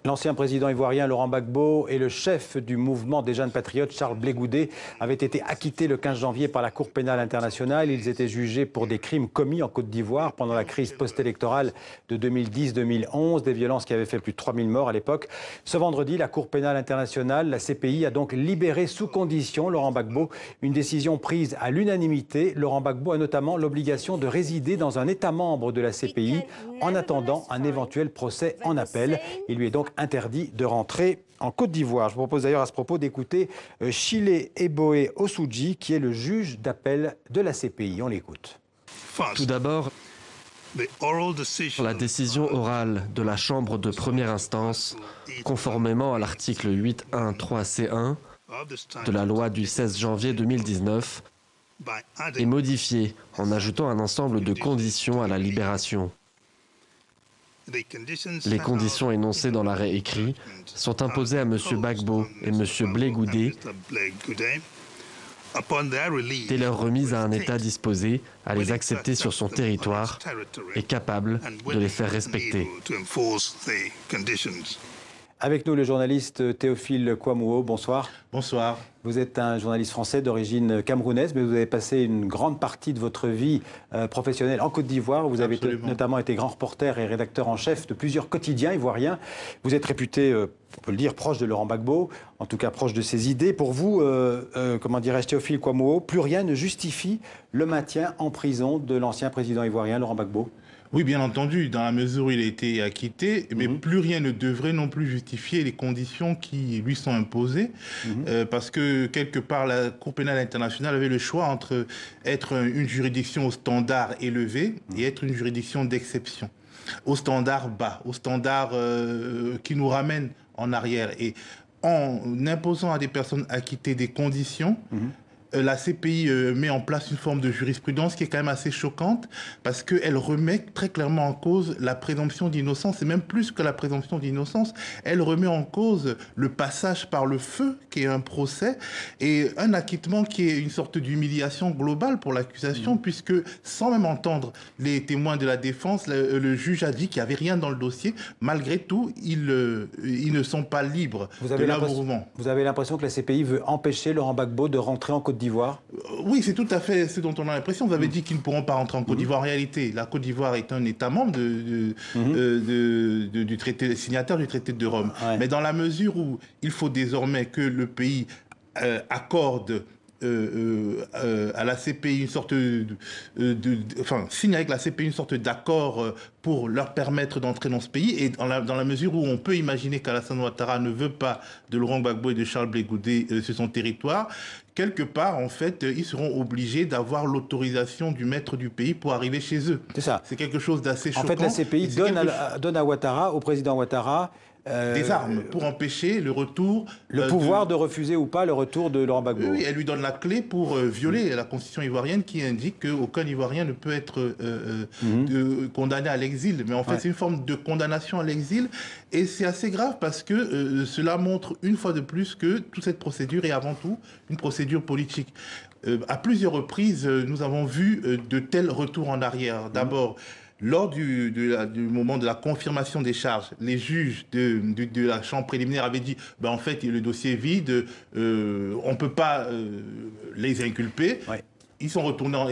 L'ancien président ivoirien Laurent Gbagbo et le chef du mouvement des jeunes patriotes Charles Blé Goudé avaient été acquittés le 15 janvier par la Cour pénale internationale. Ils étaient jugés pour des crimes commis en Côte d'Ivoire pendant la crise post-électorale de 2010-2011, des violences qui avaient fait plus de 3000 morts à l'époque. Ce vendredi, la Cour pénale internationale, la CPI, a donc libéré sous condition Laurent Gbagbo, une décision prise à l'unanimité. Laurent Gbagbo a notamment l'obligation de résider dans un État membre de la CPI en attendant un éventuel procès en appel. Il lui est donc interdit de rentrer en Côte d'Ivoire. Je vous propose d'ailleurs à ce propos d'écouter Chile Eboe Osuji, qui est le juge d'appel de la CPI. On l'écoute. Tout d'abord, la décision orale de la Chambre de première instance, conformément à l'article 8.1.3c1 de la loi du 16 janvier 2019, est modifiée en ajoutant un ensemble de conditions à la libération. Les conditions énoncées dans l'arrêt écrit sont imposées à M. Gbagbo et M. Blé Goudé dès leur remise à un État disposé à les accepter sur son territoire et capable de les faire respecter. Avec nous, le journaliste Théophile Kouamouo. Bonsoir. Bonsoir. Vous êtes un journaliste français d'origine camerounaise, mais vous avez passé une grande partie de votre vie professionnelle en Côte d'Ivoire. Vous avez notamment été grand reporter et rédacteur en chef de plusieurs quotidiens ivoiriens. Vous êtes réputé, on peut le dire, proche de Laurent Gbagbo, en tout cas proche de ses idées. Pour vous, comment dirais-je, Théophile Kouamouo, plus rien ne justifie le maintien en prison de l'ancien président ivoirien Laurent Gbagbo? Oui, bien entendu, dans la mesure où il a été acquitté, mais plus rien ne devrait non plus justifier les conditions qui lui sont imposées, parce que quelque part, la Cour pénale internationale avait le choix entre être une juridiction au standard élevé et être une juridiction d'exception, au standard bas, au standard qui nous ramène en arrière. Et en imposant à des personnes acquittées des conditions, la CPI met en place une forme de jurisprudence qui est quand même assez choquante parce qu'elle remet très clairement en cause la présomption d'innocence, et même plus que la présomption d'innocence, elle remet en cause le passage par le feu qui est un procès et un acquittement qui est une sorte d'humiliation globale pour l'accusation puisque sans même entendre les témoins de la défense, le juge a dit qu'il n'y avait rien dans le dossier. Malgré tout, ils ne sont pas libres de leur mouvement. Vous avez l'impression que la CPI veut empêcher Laurent Gbagbo de rentrer en Côte d'Ivoire? Oui, c'est tout à fait ce dont on a l'impression. Vous avez dit qu'ils ne pourront pas rentrer en Côte d'Ivoire. En réalité, la Côte d'Ivoire est un État membre du traité, signataire du traité de Rome. Ouais. Mais dans la mesure où il faut désormais que le pays accorde à la CPI une sorte signe avec la CPI une sorte d'accord pour leur permettre d'entrer dans ce pays, et dans la mesure où on peut imaginer qu'Alassane Ouattara ne veut pas de Laurent Gbagbo et de Charles Blé Goudé sur son territoire, quelque part, en fait, ils seront obligés d'avoir l'autorisation du maître du pays pour arriver chez eux. C'est ça. C'est quelque chose d'assez choquant. En fait, la CPI donne à Ouattara, au président Ouattara, des armes pour empêcher le retour... Le pouvoir de refuser ou pas le retour de Laurent Gbagbo. Oui, elle lui donne la clé pour violer la constitution ivoirienne qui indique qu'aucun Ivoirien ne peut être condamné à l'exil. Mais en fait, c'est une forme de condamnation à l'exil. Et c'est assez grave parce que cela montre une fois de plus que toute cette procédure est avant tout une procédure politique. À plusieurs reprises, nous avons vu de tels retours en arrière. D'abord, lors du moment de la confirmation des charges, les juges de la chambre préliminaire avaient dit en fait, le dossier est vide, on ne peut pas les inculper. Ouais. Ils sont retournés en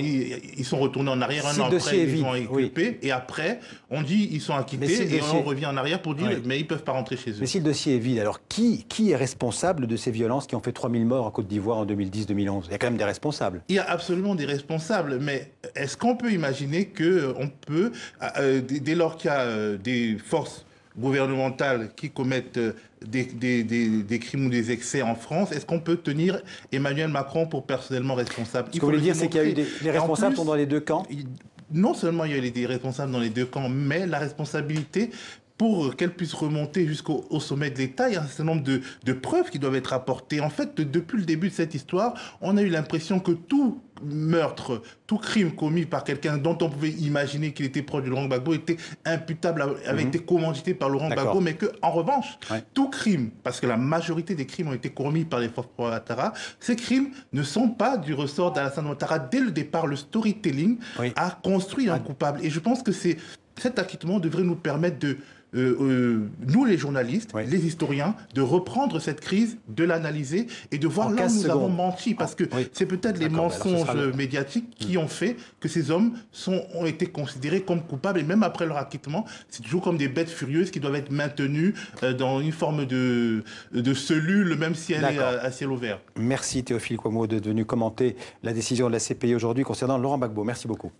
arrière un an après, ils sont inculpés. Et après, on dit ils sont acquittés et on revient en arrière pour dire mais ils ne peuvent pas rentrer chez eux. Mais si le dossier est vide, alors qui est responsable de ces violences qui ont fait 3000 morts en Côte d'Ivoire en 2010-2011 ? Il y a quand même des responsables. Il y a absolument des responsables, mais est-ce qu'on peut imaginer qu'on peut, dès lors qu'il y a des forces gouvernementales qui commettent des crimes ou des excès en France, est-ce qu'on peut tenir Emmanuel Macron pour personnellement responsable? Ce que vous voulez dire, c'est qu'il y a eu les responsables sont dans les deux camps? Non seulement il y a eu des responsables dans les deux camps, mais la responsabilité, pour qu'elle puisse remonter jusqu'au sommet de l'État, il y a un certain nombre de preuves qui doivent être apportées. En fait, depuis le début de cette histoire, on a eu l'impression que tout meurtre, tout crime commis par quelqu'un dont on pouvait imaginer qu'il était proche de Laurent Gbagbo était imputable, avait été commandité par Laurent Gbagbo, mais qu'en revanche, tout crime, parce que la majorité des crimes ont été commis par les forces pro-Ouattara, ces crimes ne sont pas du ressort d'Alassane Ouattara. Dès le départ, le storytelling a construit un coupable. Et je pense que cet acquittement devrait nous permettre nous les journalistes, oui. les historiens, de reprendre cette crise, de l'analyser et de voir là où nous avons menti. Parce que c'est peut-être les mensonges médiatiques qui ont fait que ces hommes ont été considérés comme coupables. Et même après leur acquittement, c'est toujours comme des bêtes furieuses qui doivent être maintenues dans une forme de cellule, même si elle est à ciel ouvert. Merci Théophile Kouamouo d'être venu commenter la décision de la CPI aujourd'hui concernant Laurent Gbagbo. Merci beaucoup.